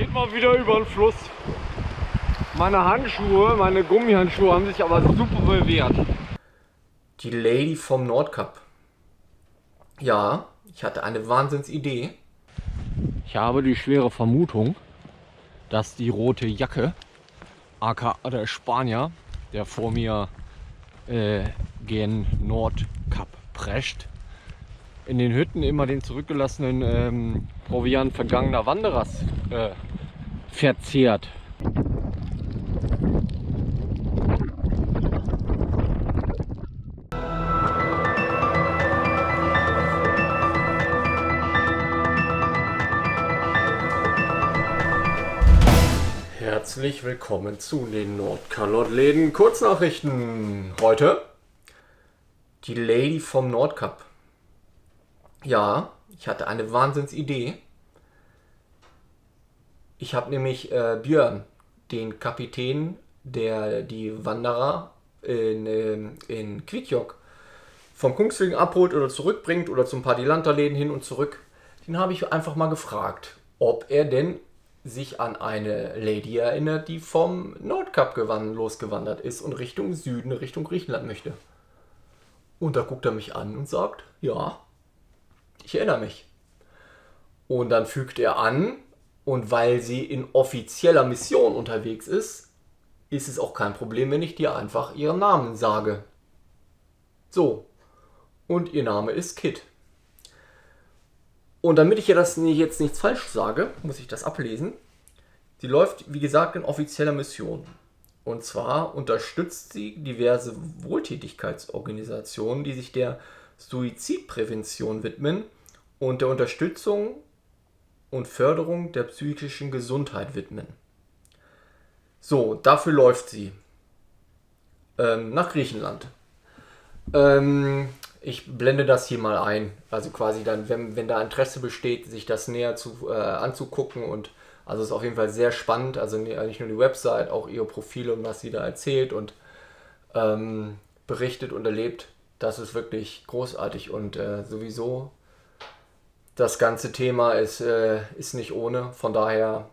geht mal wieder über den Fluss. Meine Handschuhe, meine Gummihandschuhe haben sich aber super bewährt. Die Lady vom Nordkap. Ja, ich hatte eine Wahnsinnsidee. Ich habe die schwere Vermutung, dass die rote Jacke, aka der Spanier, der vor mir gen Nordkap prescht, in den Hütten immer den zurückgelassenen Proviant vergangener Wanderers verzehrt. Herzlich willkommen zu den Nordkalotläden Kurznachrichten. Heute die Lady vom Nordkap. Ja, ich hatte eine Wahnsinnsidee. Ich habe nämlich Björn, den Kapitän, der die Wanderer in Kvitjok vom Kungsviken abholt oder zurückbringt oder zum Partylanterläden hin und zurück, den habe ich einfach mal gefragt, ob er denn sich an eine Lady erinnert, die vom Nordkap losgewandert ist und Richtung Süden, Richtung Griechenland möchte. Und da guckt er mich an und sagt, ja, ich erinnere mich. Und dann fügt er an, und weil sie in offizieller Mission unterwegs ist, ist es auch kein Problem, wenn ich dir einfach ihren Namen sage. So, und ihr Name ist Kit. Und damit ich jetzt nichts falsch sage, muss ich das ablesen. Sie läuft, wie gesagt, in offizieller Mission. Und zwar unterstützt sie diverse Wohltätigkeitsorganisationen, die sich der Suizidprävention widmen und der Unterstützung und Förderung der psychischen Gesundheit widmen. So, dafür läuft sie nach Griechenland. Ich blende das hier mal ein, also quasi dann, wenn da Interesse besteht, sich das näher anzugucken, und also es ist auf jeden Fall sehr spannend, also nicht nur die Website, auch ihr Profil und was sie da erzählt und berichtet und erlebt, das ist wirklich großartig, und sowieso das ganze Thema ist nicht ohne, von daher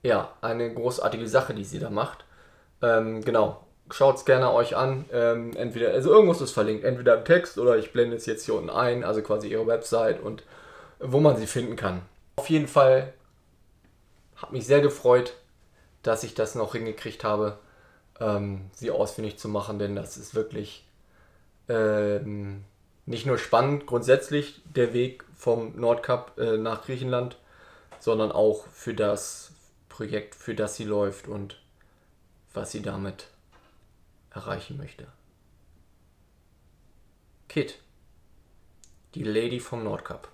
ja, eine großartige Sache, die sie da macht. Genau. Schaut es gerne euch an, entweder, also irgendwas ist verlinkt, entweder im Text oder ich blende es jetzt hier unten ein, also quasi ihre Website und wo man sie finden kann. Auf jeden Fall hat mich sehr gefreut, dass ich das noch hingekriegt habe, sie ausfindig zu machen, denn das ist wirklich nicht nur spannend grundsätzlich, der Weg vom Nordkap nach Griechenland, sondern auch für das Projekt, für das sie läuft und was sie damit erreichen möchte. Kit, die Lady vom Nordkap.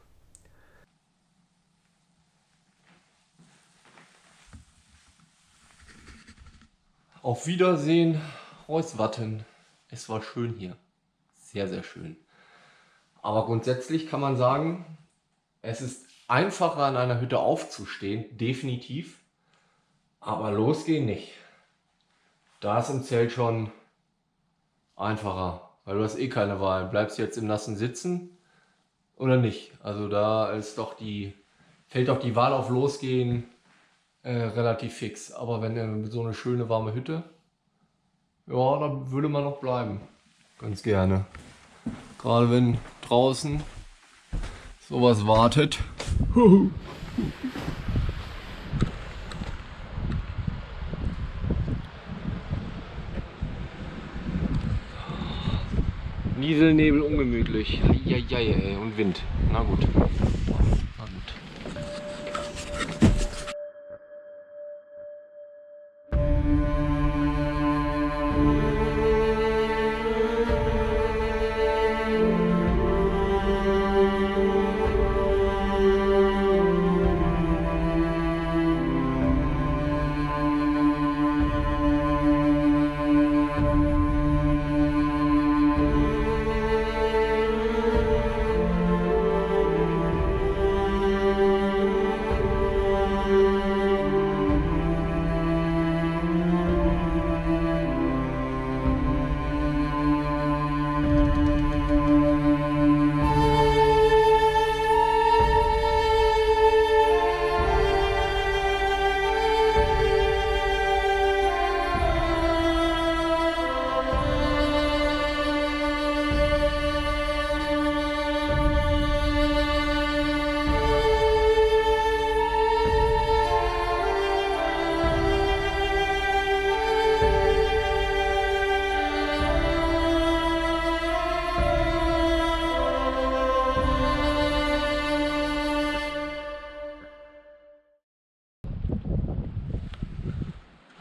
Auf Wiedersehen, Reuswatten. Es war schön hier. Sehr, sehr schön. Aber grundsätzlich kann man sagen, es ist einfacher, an einer Hütte aufzustehen, definitiv. Aber losgehen nicht. Da ist im Zelt schon einfacher, weil du hast eh keine Wahl. Bleibst du jetzt im Nassen sitzen oder nicht? Also da ist fällt doch die Wahl auf Losgehen relativ fix. Aber wenn so eine schöne warme Hütte, ja, da würde man noch bleiben. Ganz gerne. Gerade wenn draußen sowas wartet. Nieselnebel ungemütlich. Eieiei, und Wind. Na gut. Na gut.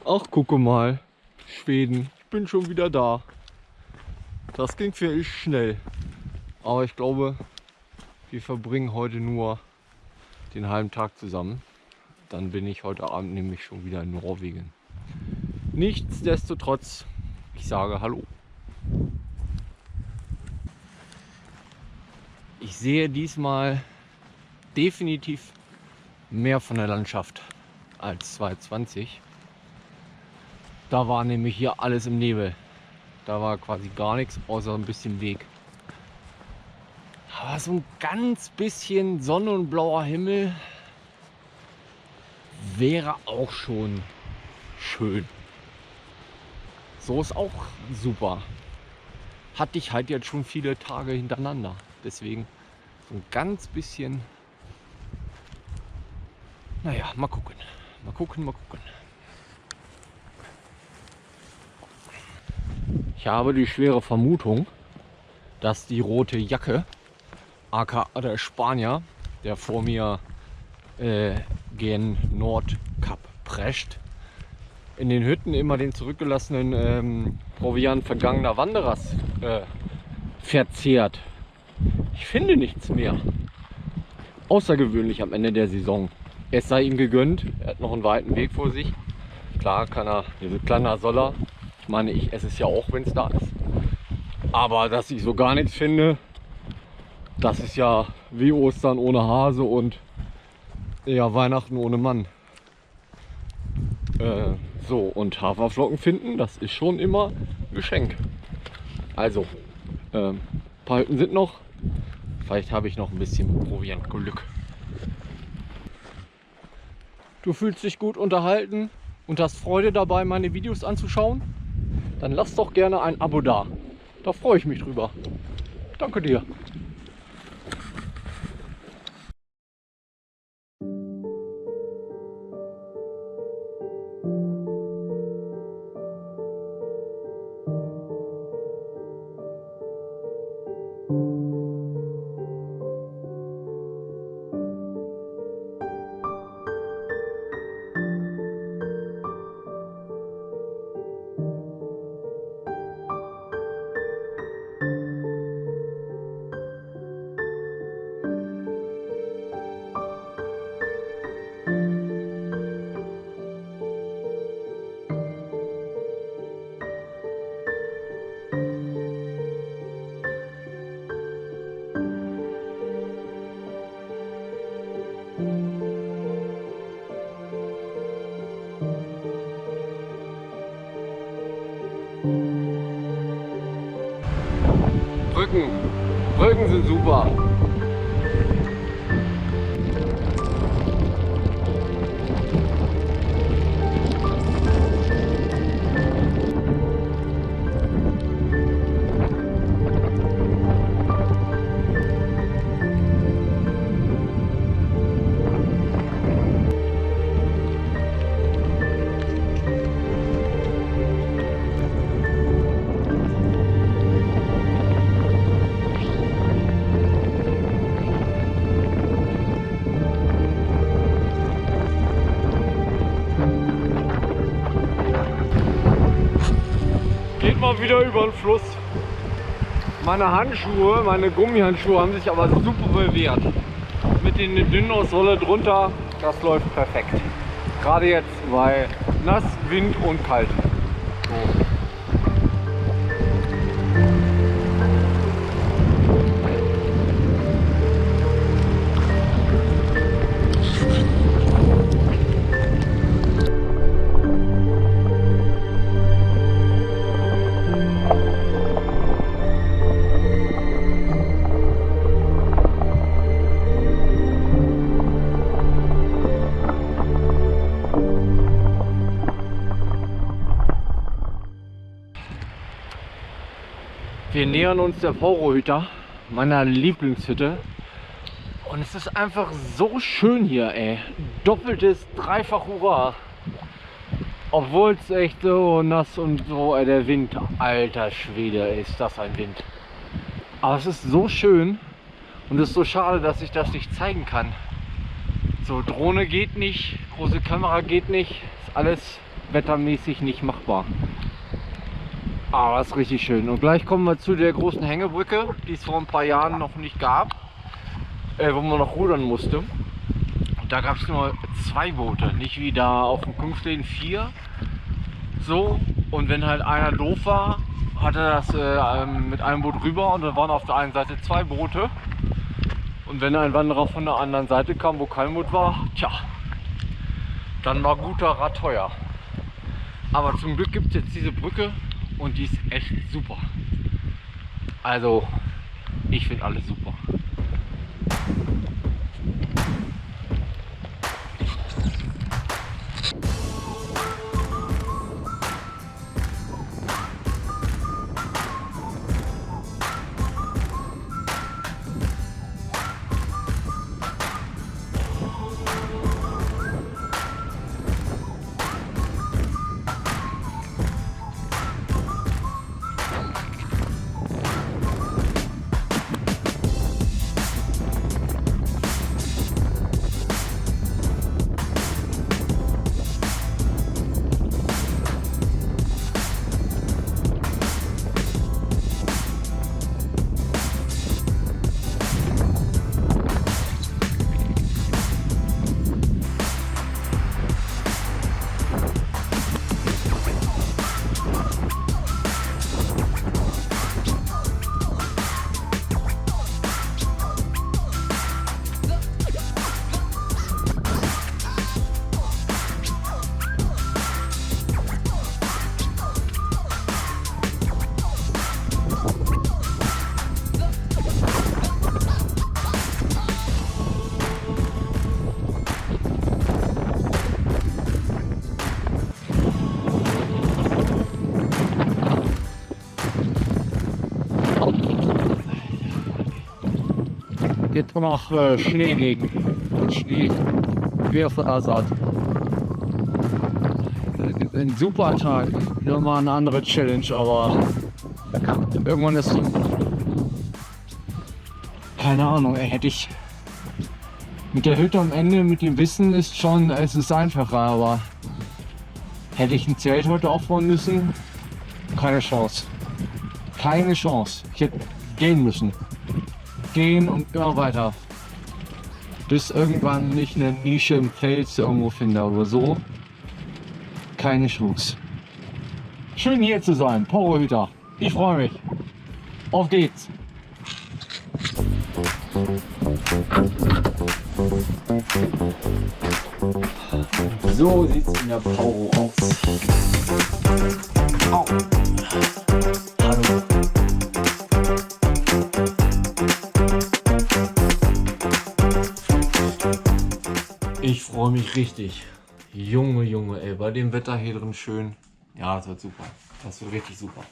Ach, gucke mal. Schweden. Ich bin schon wieder da. Das ging für ich schnell. Aber ich glaube, wir verbringen heute nur den halben Tag zusammen. Dann bin ich heute Abend nämlich schon wieder in Norwegen. Nichtsdestotrotz, ich sage Hallo. Ich sehe diesmal definitiv mehr von der Landschaft als 2020. Da war nämlich hier alles im Nebel. Da war quasi gar nichts außer ein bisschen Weg. Aber so ein ganz bisschen Sonne und blauer Himmel wäre auch schon schön. So ist auch super. Hatte ich halt jetzt schon viele Tage hintereinander. Deswegen so ein ganz bisschen. Naja, mal gucken. Mal gucken, mal gucken. Ich habe die schwere Vermutung, dass die rote Jacke, aka der Spanier, der vor mir gen Nordkap prescht, in den Hütten immer den zurückgelassenen Proviant vergangener Wanderer verzehrt. Ich finde nichts mehr. Außergewöhnlich am Ende der Saison. Es sei ihm gegönnt, er hat noch einen weiten Weg vor sich. Klar kann er, diese kleiner Soller. Ich meine, ich esse es ja auch, wenn es da ist. Aber dass ich so gar nichts finde, das ist ja wie Ostern ohne Hase und ja, Weihnachten ohne Mann. So, und Haferflocken finden, das ist schon immer ein Geschenk. Also, ein paar Hütten sind noch. Vielleicht habe ich noch ein bisschen Proviantglück. Du fühlst dich gut unterhalten und hast Freude dabei, meine Videos anzuschauen? Dann lass doch gerne ein Abo da. Da freue ich mich drüber. Danke dir. Brücken sind super. Mal wieder über den Fluss. Meine Handschuhe, meine Gummihandschuhe haben sich aber super bewährt. Mit den dünnen Sohle drunter, das läuft perfekt. Gerade jetzt bei nass, Wind und kalt. So. Wir nähern uns der Paurohütte, meiner Lieblingshütte. Und es ist einfach so schön hier, ey. Doppeltes, dreifach Hurra. Obwohl es echt so nass und so, ey, der Wind, alter Schwede, ist das ein Wind. Aber es ist so schön und es ist so schade, dass ich das nicht zeigen kann. So, Drohne geht nicht, große Kamera geht nicht, ist alles wettermäßig nicht machbar. Aber das ist richtig schön. Und gleich kommen wir zu der großen Hängebrücke, die es vor ein paar Jahren noch nicht gab, wo man noch rudern musste. Und da gab es nur 2 Boote, nicht wie da auf dem Kungsleden 4. So, und wenn halt einer doof war, hat er das mit einem Boot rüber und dann waren auf der einen Seite 2 Boote. Und wenn ein Wanderer von der anderen Seite kam, wo kein Boot war, tja, dann war guter Rat teuer. Aber zum Glück gibt es jetzt diese Brücke und die ist echt super. Also, ich finde alles super. Jetzt noch Schnee legen und Schnee Ersatz. Ein super Tag, wieder mal eine andere Challenge, aber irgendwann ist keine Ahnung, hätte ich mit der Hütte am Ende, mit dem Wissen ist schon, es ist einfacher, aber hätte ich ein Zelt heute aufbauen müssen, keine Chance. Keine Chance. Ich hätte gehen müssen. Gehen und immer weiter. Bis irgendwann ich eine Nische im Fels irgendwo finde, aber so keine Chance. Schön hier zu sein, Powerhüter. Ich freue mich. Auf geht's. So sieht's in der Power aus. Au. Hallo. Ich freue mich richtig. Junge, Junge, ey, bei dem Wetter hier drin schön. Ja, das wird super. Das wird richtig super.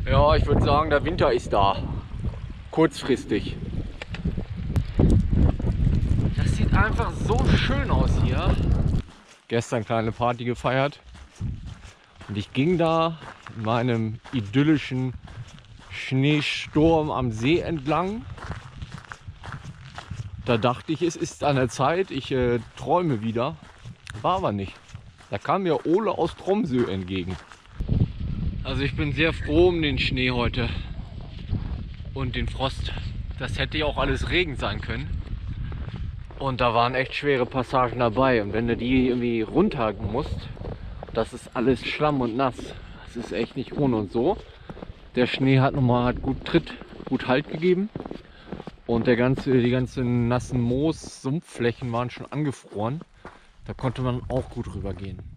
Ja, ich würde sagen, der Winter ist da. Kurzfristig. Das sieht einfach so schön aus hier. Gestern kleine Party gefeiert. Und ich ging da in meinem idyllischen Schneesturm am See entlang. Da dachte ich, es ist an der Zeit, ich träume wieder. War aber nicht. Da kam mir Ole aus Tromsø entgegen. Also ich bin sehr froh um den Schnee heute und den Frost. Das hätte ja auch alles Regen sein können. Und da waren echt schwere Passagen dabei. Und wenn du die irgendwie runter musst, das ist alles Schlamm und nass. Das ist echt nicht ohne und so. Der Schnee hat gut Tritt, gut Halt gegeben. Und die ganzen nassen Moos-Sumpfflächen waren schon angefroren. Da konnte man auch gut rübergehen.